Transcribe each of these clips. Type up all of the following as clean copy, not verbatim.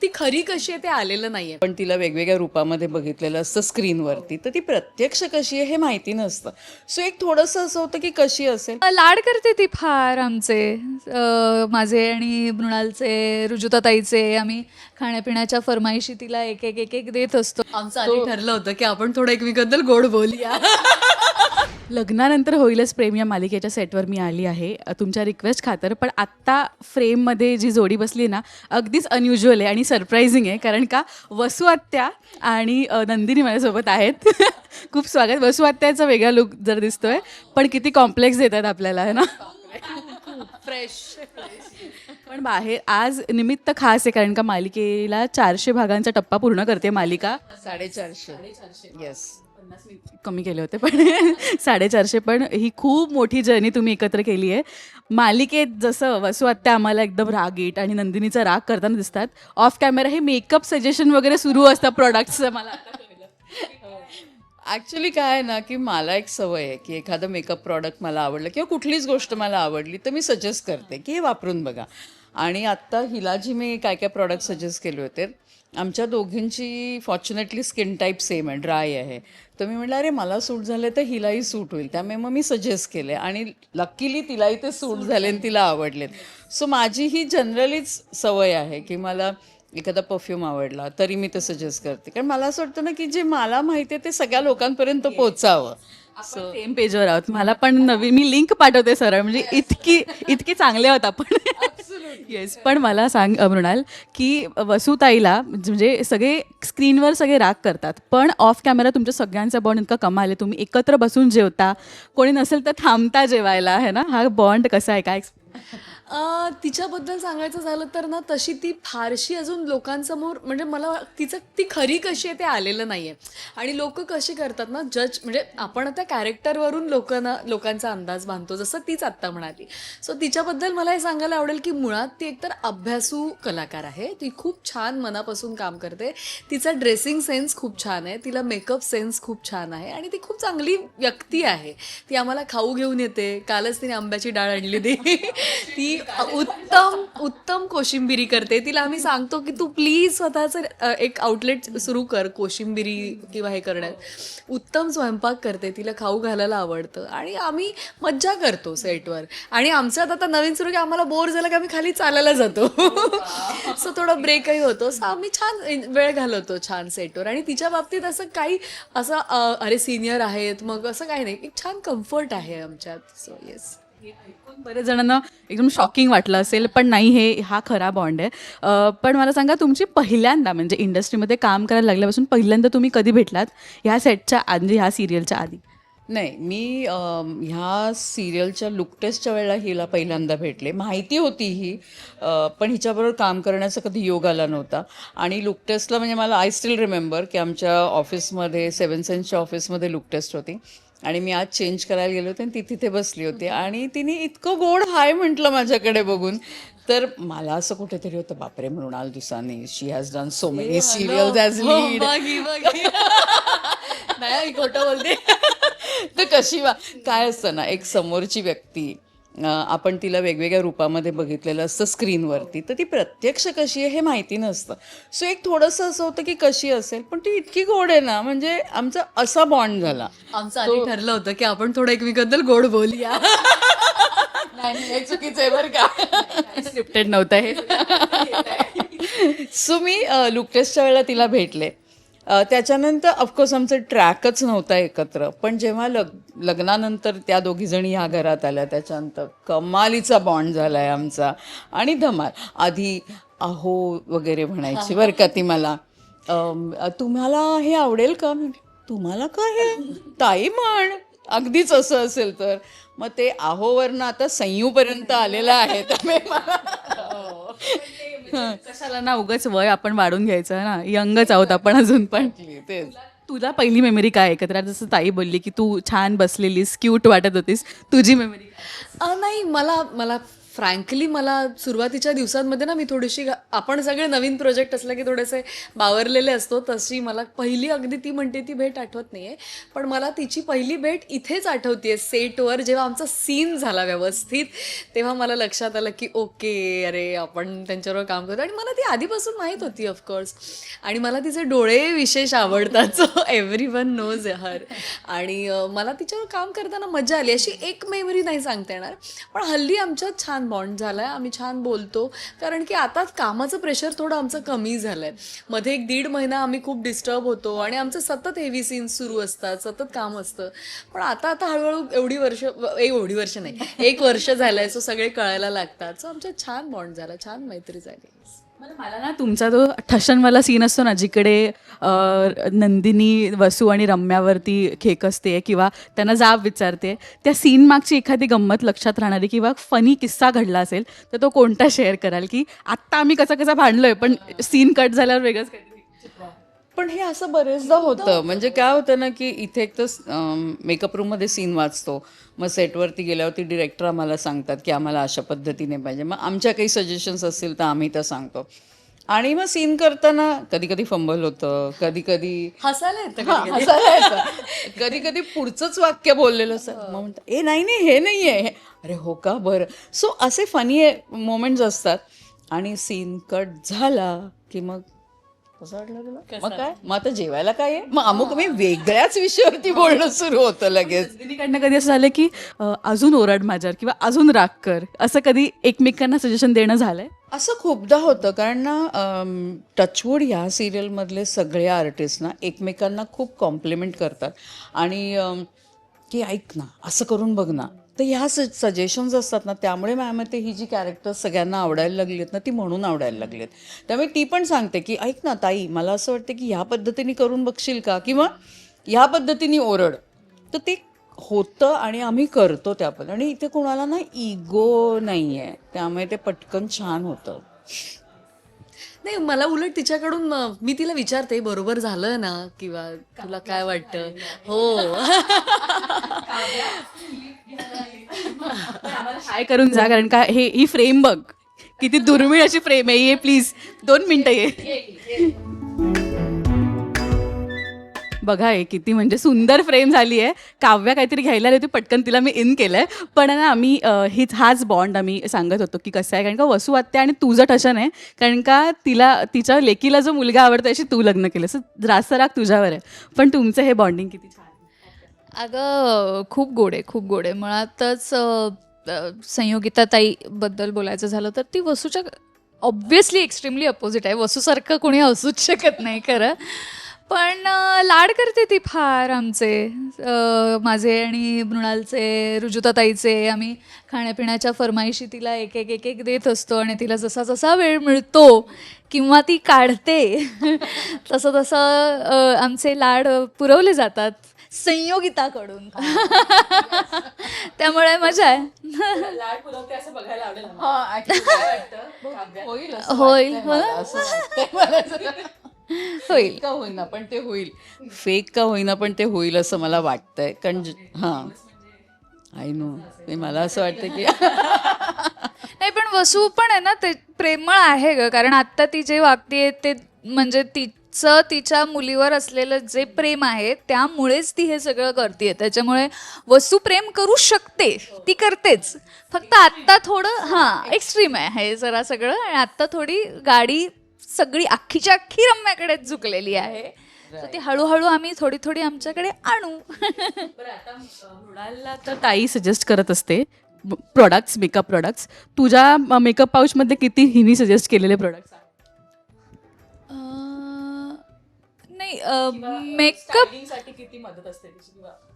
ती खरी कशी आहे ते आलेलं नाहीये. पण तिला वेगवेगळ्या रूपामध्ये बघितलेलं असतं स्क्रीनवरती, तर ती प्रत्यक्ष कशी आहे हे माहिती नसतं. सो एक थोडंसं असं होतं की कशी असेल. लाड करते ती फार आमचे, माझे आणि मृणालचे, रुजुताताईचे. आम्ही खाण्यापिण्याच्या फरमाईशी तिला एक एक एक एक देत असतो. आमचं आधी ठरलं होतं की आपण थोडं एकमेकांबद्दल गोड बोलूया. लग्नानंतर होईलच प्रेम या मालिकेच्या सेटवर मी आली आहे तुमच्या रिक्वेस्ट खातर. पण आत्ता फ्रेममध्ये जी जोडी बसली ना, अगदीच अनयुज्युअल आहे आणि सरप्रायझिंग आहे. कारण का वसू आत्या आणि नंदिनी माझ्यासोबत आहेत. खूप स्वागत. वसू आत्याचा वेगळा लुक जर दिसतोय, पण किती कॉम्प्लेक्स देतात आपल्याला, आहे ना. फ्रेश. पण बाहेर आज निमित्त खास आहे, कारण का मालिकेला 400 भागांचा टप्पा पूर्ण करते मालिका. 450. येस. कमी केले होते पण 450. पण ही खूप मोठी जर्नी तुम्ही एकत्र केली आहे. मालिकेत जसं वसू आत्या आम्हाला एकदम रागीट आणि नंदिनीचा राग करताना दिसतात, ऑफ कॅमेरा हे मेकअप सजेशन वगैरे सुरू असतं प्रोडक्ट्सचं. मला आता कळलं. ॲक्च्युली काय आहे ना, की मला एक सवय आहे की एखादं मेकअप प्रॉडक्ट मला आवडलं किंवा कुठलीच गोष्ट मला आवडली तर मी सजेस्ट करते की हे वापरून बघा. आणि आत्ता हिला जी मी काय काय प्रॉडक्ट सजेस्ट केले होते, आमच्या दोघींची फॉर्च्युनेटली स्किन टाईप सेम आहे, ड्राय आहे. तर मी म्हटलं अरे मला सूट झालं तर हिलाही सूट होईल, त्यामुळे मग मी सजेस्ट केले आणि लकीली तिलाही ते सूट झाले आणि तिला आवडलेत. सो माझी ही जनरलीच सवय आहे की मला एखादा परफ्यूम आवडला तरी मी ते सजेस्ट करते, कारण मला असं वाटतं ना की जे मला माहिती आहे ते सगळ्या लोकांपर्यंत पोचावं. सेम पेजवर आहोत. मला पण नवीन मी लिंक पाठवते सरळ, म्हणजे इतके चांगले आहोत आपण. येस. पण मला सांग मृणाल, की वसुताईला म्हणजे सगळे स्क्रीनवर सगळे राग करतात, पण ऑफ कॅमेरा तुमच्या सगळ्यांचा बॉन्ड इतका कमाल आहे. तुम्ही एकत्र बसून जेवता, कोणी नसेल तर थांबता जेवायला, है ना. हा बॉन्ड कसा आहे, काय? तिच्याबद्दल सांगायचं झालं तर ना, तशी ती फारशी अजून लोकांसमोर म्हणजे मला ती खरी कशी आहे ते आलेलं नाहीये. आणि लोक कसे करतात ना जज, म्हणजे आपण आता कॅरेक्टरवरून लोकांचा अंदाज बांधतो, जसं तीच आत्ता म्हणाली. सो तिच्याबद्दल मला हे सांगायला आवडेल की मुळात ती एकतर अभ्यासू कलाकार आहे. ती खूप छान मनापासून काम करते. तिचा ड्रेसिंग सेन्स खूप छान आहे, तिला मेकअप सेन्स खूप छान आहे आणि ती खूप चांगली व्यक्ती आहे. ती आम्हाला खाऊ घेऊन येते. कालच तिने आंब्याची डाळ आणली होती. ती उत्तम कोशिंबिरी करते. तिला आम्ही सांगतो की तू प्लीज स्वतःचं एक आउटलेट सुरू कर कोशिंबिरी किंवा हे करण्यात. उत्तम स्वयंपाक करते, तिला खाऊ घालायला आवडतं आणि आम्ही मज्जा करतो सेटवर. आणि आमच्यात आता नवीन सुरू की आम्हाला बोर झालं की आम्ही खाली चालायला जातो. सो थोडा ब्रेकही होतो. सो आम्ही छान वेळ घालवतो छान सेटवर. आणि तिच्या बाबतीत असं काही असं अरे सिनियर आहेत मग असं काही नाही, एक छान कम्फर्ट आहे आमच्यात. So yes. बरेच जणांना एकदम शॉकिंग वाटलं असेल, पण नाही, हा खरा बॉन्ड आहे. पण मला सांगा, तुमची पहिल्यांदा म्हणजे इंडस्ट्रीमध्ये काम करायला लागल्यापासून पहिल्यांदा तुम्ही कधी भेटलात, ह्या सेटच्या आधी, ह्या सिरियलच्या आधी? नाही, मी ह्या सिरियलच्या लुक टेस्टच्या वेळेला हिला पहिल्यांदा भेटले. माहिती होती ही, पण हिच्याबरोबर काम करण्याचा कधी योग आला नव्हता. आणि लुक टेस्टला म्हणजे मला आय स्टील रिमेंबर की आमच्या ऑफिसमध्ये 7 सेन्सच्या ऑफिसमध्ये लुक टेस्ट होती आणि मी आज चेंज करायला गेले होते आणि ती तिथे बसली होती आणि तिने इतकं गोड हाय म्हटलं माझ्याकडे बघून. तर मला असं कुठेतरी होतं, बापरे Mrunal Dusane, she has done so many serials as lead. नाही खोटं बोलते. तर कशी काय असतं ना, एक समोरची व्यक्ती आपण तिला वेगवेगळ्या रूपामध्ये बघितलेलं असतं स्क्रीनवरती, तर ती प्रत्यक्ष कशी आहे हे माहिती नसतं. सो एक थोडंसं असं होतं की कशी असेल, पण ती इतकी गोड आहे ना, म्हणजे आमचा असा बॉन्ड झाला. आमचं आधी ठरलं होतं की आपण थोडं एकमेकांबद्दल गोड बोलूया. नाही, हे चुकीचं आहे बरं का. स्क्रिप्टेड नव्हतं हे. सो मी लुक टेस्टच्या वेळेला तिला भेटले. त्याच्यानंतर ऑफकोर्स आमचं ट्रॅकच नव्हता एकत्र, पण जेव्हा लग्नानंतर त्या दोघीजणी ह्या घरात आल्या, त्याच्यानंतर कमालीचा बॉन्ड झाला आहे आमचा आणि धमाल. आधी अहो वगैरे म्हणायची बरं का ती मला, तुम्हाला हे आवडेल का? तुम्हाला का हे ताई म्हण, अगदीच असं असेल तर. मग ते आहोवरनं आता संयूपर्यंत आलेलं आहे. त्यामुळे कशाला ना उगाच वय आपण वाढून घ्यायचं ना, यंगच आहोत आपण अजून. पण तेच. तुला पहिली मेमरी काय एकत्र? जसं ताई बोलली की तू छान बसलेलीस, क्यूट वाटत होतीस, तुझी मेमरी? नाही, मला फ्रँकली मला सुरुवातीच्या दिवसांमध्ये ना मी थोडीशी आपण सगळे नवीन प्रोजेक्ट असलं की थोडेसे बावरलेले असतो, तशी मला पहिली अगदी ती म्हणते ती भेट आठवत नाही आहे, पण मला तिची पहिली भेट इथेच आठवते सेटवर. जेव्हा आमचा सीन झाला व्यवस्थित तेव्हा मला लक्षात आलं की ओके, अरे आपण त्यांच्याबरोबर काम करतो. आणि मला ती आधीपासून माहीत होती ऑफकोर्स, आणि मला तिचे डोळे विशेष आवडतात, सो एव्हरीवन नोज हर. आणि मला तिच्यावर काम करताना मजा आली. अशी एक मेमरी नाही सांगता येणार, पण हल्ली आमच्यात छान बॉन्ड झाला आहे, आम्ही छान बोलतो. कारण की आता कामाचं प्रेशर थोडं आमचं कमी झालं आहे. मध्ये 1-1.5 महिना आम्ही खूप डिस्टर्ब होतो आणि आमचं सतत हेवी सीन्स सुरू असतात, सतत काम असतं. पण आता हळूहळू एवढी वर्ष नाही, 1 वर्ष झालं आहे, सो सगळे कळायला लागतात. सो आमच्यात छान बॉन्ड झाला, छान मैत्री झाली. मला ना तुमचा जो ठशनवाला सीन असतो ना, जिकडे नंदिनी वसू आणि रम्यावरती खेकसते किंवा त्यांना जाब विचारते, त्या सीन मागची एखादी गंमत लक्षात राहणारी किंवा फनी किस्सा घडला असेल तर तो कोणता शेअर कराल? की आत्ता आम्ही कसा भांडलोय पण सीन कट झाल्यावर वेगळंच काहीतरी. पण हे असं बरेचदा होतं. म्हणजे काय होतं ना की इथे एक तर मेकअप रूममध्ये सीन वाचतो, मग सेटवरती गेल्यावरती डिरेक्टर आम्हाला सांगतात की आम्हाला अशा पद्धतीने पाहिजे, मग आमच्या काही सजेशन्स असतील तर आम्ही त्या सांगतो. आणि मग सीन करताना कधी कधी फंबल होतं, कधी कधी हसायला येतं कधी कधी पुढचंच वाक्य बोललेलं असतं, मग म्हणतात ए नाही हे नाही आहे, अरे हो का बरं. सो असे फनी मोमेंट्स असतात. आणि सीन कट झाला की मग कसं वाटलं तुला, मग काय, मग आता जेवायला काय आहे, मग अमुक मी वेगळ्याच विषयावरती बोलणं सुरू होतं लगेच. नंदिनीकडनं कधी असं झालं की अजून ओरड माझ्यावर किंवा अजून राग कर, असं कधी एकमेकांना सजेशन देणं झालंय? असं खूपदा होतं, कारण ना टचवूड ह्या सिरियलमधले सगळे आर्टिस्ट ना एकमेकांना खूप कॉम्प्लिमेंट करतात. आणि की ऐक ना असं करून बघ ना, तर ह्या सजेशन्स असतात ना, त्यामुळे माझ्या मते ही जी कॅरेक्टर्स सगळ्यांना आवडायला लागली आहेत ना, ती म्हणून आवडायला लागली आहेत. त्यामुळे ती पण सांगते की ऐक ना ताई, मला असं वाटतं की ह्या पद्धतीने करून बघशील का, किंवा ह्या पद्धतीने ओरड. तर ते होतं आणि आम्ही करतो त्या पण. आणि इथे कोणाला ना इगो नाही आहे, त्यामुळे ते पटकन छान होतं. नाही, मला उलट तिच्याकडून मी तिला विचारते बरोबर झालं ना, किंवा तुला काय वाटतं. हो हाय करून जा, कारण का ही फ्रेम बघ किती दुर्मिळ अशी फ्रेम आहे. ये प्लीज 2 मिनिटं ये. बघा हे किती म्हणजे सुंदर फ्रेम झाली आहे. काव्या काहीतरी घ्यायला आली होती, पटकन तिला मी इन केलंय. पण ना आम्ही हाच बॉन्ड आम्ही सांगत होतो की कसं आहे, कारण का वसू आत्या आणि तुझं ठशन आहे, कारण का तिच्या लेकीला जो मुलगा आवडतो अशी तू लग्न केलं, सो जास्त राग तुझ्यावर आहे. पण तुमचं हे बॉन्डिंग किती छान. अगं खूप गोड आहे, खूप गोड आहे. मुळातच संयोगिताताईबद्दल बोलायचं झालं तर ती वसूच्या ऑब्व्हियसली एक्स्ट्रीमली अपोजिट आहे. वसूसारखं कोणी असूच शकत नाही खरं. पण लाड करते ती फार आमचे, माझे आणि मृणालचे, रुजुताताईचे. आम्ही खाण्यापिण्याच्या फरमाईशी तिला एक देत असतो आणि तिला जसा जसा वेळ मिळतो किंवा ती काढते तसं आमचे लाड पुरवले जातात संयोगिताकडून. त्यामुळे मजा आहे. होईल होईल का होईना पण ते होईल, फेक का होईना पण ते होईल असं मला वाटतंय. कारण हां आय नो, मला असं वाटतं की नाही, पण वसू पण आहे ना, ते प्रेमळ आहे ग. कारण आत्ता ती जे वागते ते म्हणजे तिच्या मुलीवर असलेलं जे प्रेम आहे त्यामुळेच ती हे सगळं करते. त्याच्यामुळे वसू प्रेम करू शकते, ती करतेच. फक्त आत्ता थोडं एक्स्ट्रीम आहे हे जरा सगळं. आणि आत्ता थोडी गाडी सगळी अख्खीच्या अख्खी रम्याकडेच झुकलेली आहे. तर ती हळूहळू आम्ही थोडी थोडी आमच्याकडे आणू. मृणालला तर ताई सजेस्ट करत असते प्रोडक्ट्स, मेकअप प्रोडक्ट्स. तुझ्या मेकअप पाऊचमध्ये किती हिनी सजेस्ट केलेले प्रोडक्ट्स? नाही, मेकअप किती मदत असते?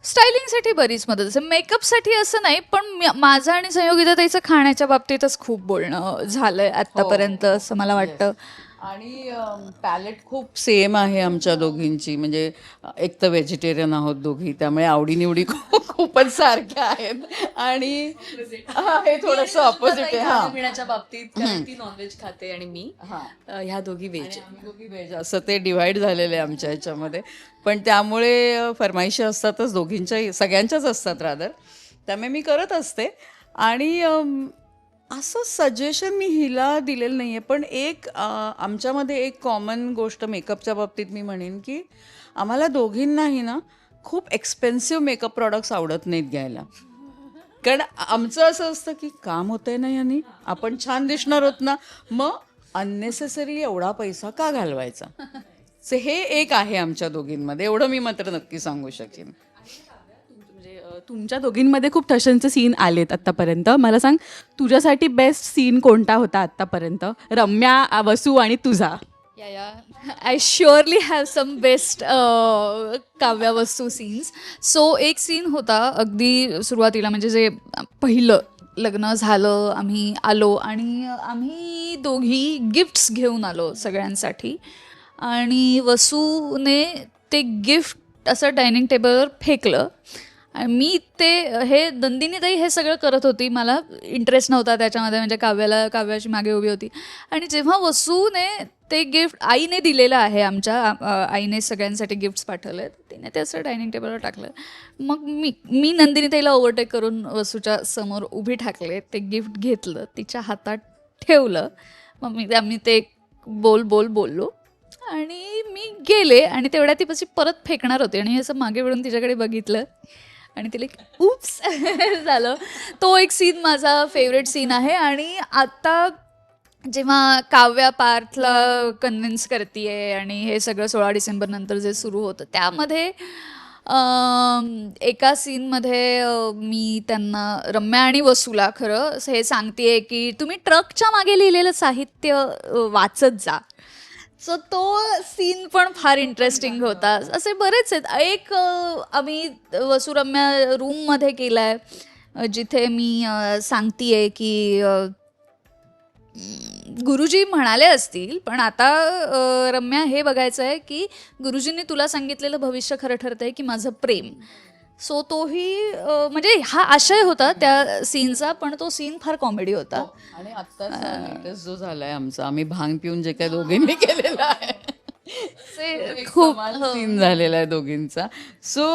स्टायलिंगसाठी बरीच मदत असते. मेकअपसाठी असं नाही, पण माझं आणि संयोगिताताईचं खाण्याच्या बाबतीतच खूप बोलणं झालंय आत्तापर्यंत असं मला वाटतं. आणि पॅलेट खूप सेम आहे आमच्या दोघींची. म्हणजे एक तर व्हेजिटेरियन आहोत दोघी, त्यामुळे आवडीनिवडी खूपच सारख्या आहेत. आणि हे थोडंसं ऑपोजिट आहे. खाण्यापिण्याच्या बाबतीत, कारण ती नॉनव्हेज खाते आणि मी ह्या दोघी व्हेज. दोघी व्हेज असं ते डिव्हाइड झालेलं आहे आमच्या ह्याच्यामध्ये. पण त्यामुळे फरमाईशी असतातच दोघींच्या, सगळ्यांच्याच असतात रादर. त्यामुळे मी करत असते. आणि असं सजेशन मी हिला दिलेलं नाही आहे, पण एक आमच्यामध्ये एक कॉमन गोष्ट मेकअपच्या बाबतीत मी म्हणेन की आम्हाला दोघींनाही ना खूप एक्सपेन्सिव्ह मेकअप प्रॉडक्ट्स आवडत नाहीत घ्यायला. कारण आमचं असं असतं की काम होतंय ना यांनी, आपण छान दिसणार होत ना, मग अननेसेसरी एवढा पैसा का घालवायचा. सो हे एक आहे आमच्या दोघींमध्ये, एवढं मी मात्र नक्की सांगू शकेन. म्हणजे तुमच्या दोघींमध्ये खूप ठशांचे सीन आलेत आत्तापर्यंत. मला सांग, तुझ्यासाठी बेस्ट सीन कोणता होता आत्तापर्यंत, रम्या, वसू आणि तुझा? I surely have some best Kavya वस्तू सीन्स. सो एक सीन होता अगदी सुरुवातीला, म्हणजे जे पहिलं लग्न झालं, आम्ही आलो आणि आम्ही दोघी गिफ्ट्स घेऊन आलो सगळ्यांसाठी, आणि वसूने ते गिफ्ट असं डायनिंग टेबलवर फेकलं. आणि मी हे नंदिनीताई हे सगळं करत होती, मला इंटरेस्ट नव्हता त्याच्यामध्ये, म्हणजे काव्याची मागे उभी होती. आणि जेव्हा वसूने ते गिफ्ट आईने दिलेलं आहे, आमच्या आईने सगळ्यांसाठी गिफ्ट्स पाठवले, तिने ते असं डायनिंग टेबलवर टाकलं. मग मी नंदिनीताईला ओव्हरटेक करून वसूच्या समोर उभी ठाकले, ते गिफ्ट घेतलं, तिच्या हातात ठेवलं. मग आम्ही ते बोललो आणि मी गेले, आणि तेवढ्या ती पशी परत फेकणार होती, आणि असं मागे वळून तिच्याकडे बघितलं आणि तिला उप्स झालं. तो एक सीन माझा फेवरेट सीन आहे. आणि आता जेव्हा काव्या पार्थला कन्व्हिन्स करते आणि हे सगळं 16 डिसेंबर नंतर जे सुरू होतं, त्यामध्ये एका सीनमध्ये मी त्यांना, रम्या आणि वसूला, खरं हे सांगते की तुम्ही ट्रकच्या मागे लिहिलेलं साहित्य वाचत जा. सो तो सीन पण फार इंटरेस्टिंग होता. असे बरेच आहेत. एक आम्ही वसुरम्या रूममध्ये केला आहे, जिथे मी सांगते की गुरुजी म्हणाले असतील, पण आता रम्या हे बघायचं आहे की गुरुजींनी तुला सांगितलेलं भविष्य खरं ठरतं आहे की माझं प्रेम. सो तोही म्हणजे हा आशय होता त्या सीनचा, पण तो सीन फार कॉमेडी होता. आणि आत्ताच लेटेस्ट जो झालाय आमचा, आम्ही भांग पिऊन जे काय दोघींनी केलेला आहे, खूप सीन झालेला आहे दोघींचा. सो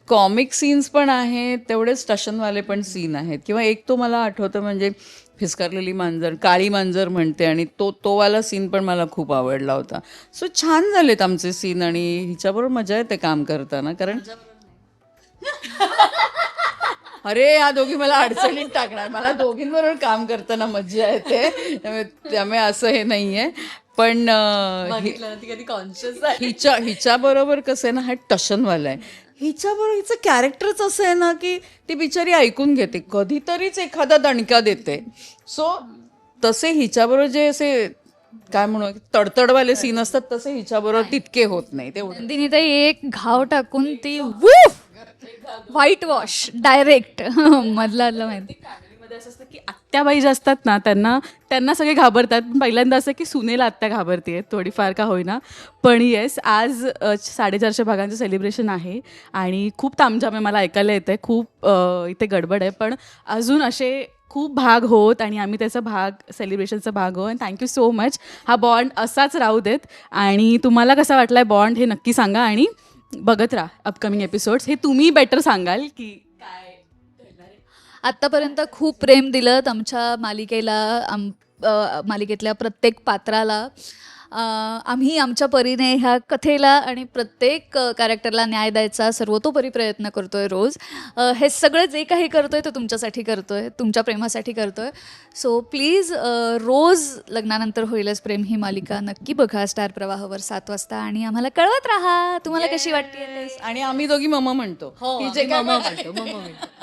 कॉमिक सीन्स पण आहेत, तेवढेच टशनवाले पण सीन आहेत. किंवा एक तो मला आठवतं, म्हणजे फिसकारलेली मांजर, काळी मांजर म्हणते, आणि तो वाला सीन पण मला खूप आवडला होता. सो छान झालेत आमचे सीन, आणि हिच्याबरोबर मजा येते काम करताना. कारण अरे या दोघी मला अडचणीत टाकणार, मला दोघींबरोबर काम करताना मजा येते, त्यामुळे असं हे नाही आहे. पण हिच्याबरोबर कसं आहे ना, हा टशनवाला आहे. हिच्याबरोबर हिचं कॅरेक्टरच असं आहे ना की ती बिचारी ऐकून घेते, कधीतरीच एखादा दणका देते. सो तसे हिच्याबरोबर जे असे काय म्हणू तडतडवाले सीन असतात, तसे हिच्याबरोबर तितके होत नाही. ते नंदिनीताई एक घाव टाकून ती व्हाईट वॉश डायरेक्ट मधला माहिती. फॅमिलीमध्ये असं असतं की आत्याबाई ज्या असतात ना, त्यांना सगळे घाबरतात. पहिल्यांदा असं की सुनेला आत्या घाबरते थोडीफार का होईना. पण येस, आज 450 भागांचं सेलिब्रेशन आहे आणि खूप तामझाम आहे, मला ऐकायला येतं आहे. खूप इथे गडबड आहे, पण अजून असे खूप भाग होत आणि आम्ही त्याचा सेलिब्रेशनचा भाग हो. आणि थँक्यू सो मच. हा बॉन्ड असाच राहू देत. आणि तुम्हाला कसा वाटला आहे बॉन्ड हे नक्की सांगा, आणि बघत राहा अपकमिंग एपिसोड्स. हे तुम्ही बेटर सांगाल की काय. आत्तापर्यंत खूप प्रेम दिलं आमच्या मालिकेला, मालिकेतल्या प्रत्येक पात्राला. आम्ही आमच्या परीने ह्या कथेला आणि प्रत्येक कॅरेक्टरला न्याय द्यायचा सर्वतोपरी प्रयत्न करतोय रोज. हे सगळं जे काही करतोय ते तुमच्यासाठी करतोय, तुमच्या प्रेमासाठी करतोय. सो प्लीज रोज लग्नानंतर होईलच प्रेम ही मालिका नक्की बघा स्टार प्रवाहावर 7 वाजता, आणि आम्हाला कळवत राहा तुम्हाला कशी वाटते. आणि आम्ही दोघी मम म्हणतो. हो, ही जे काय मम म्हणतो.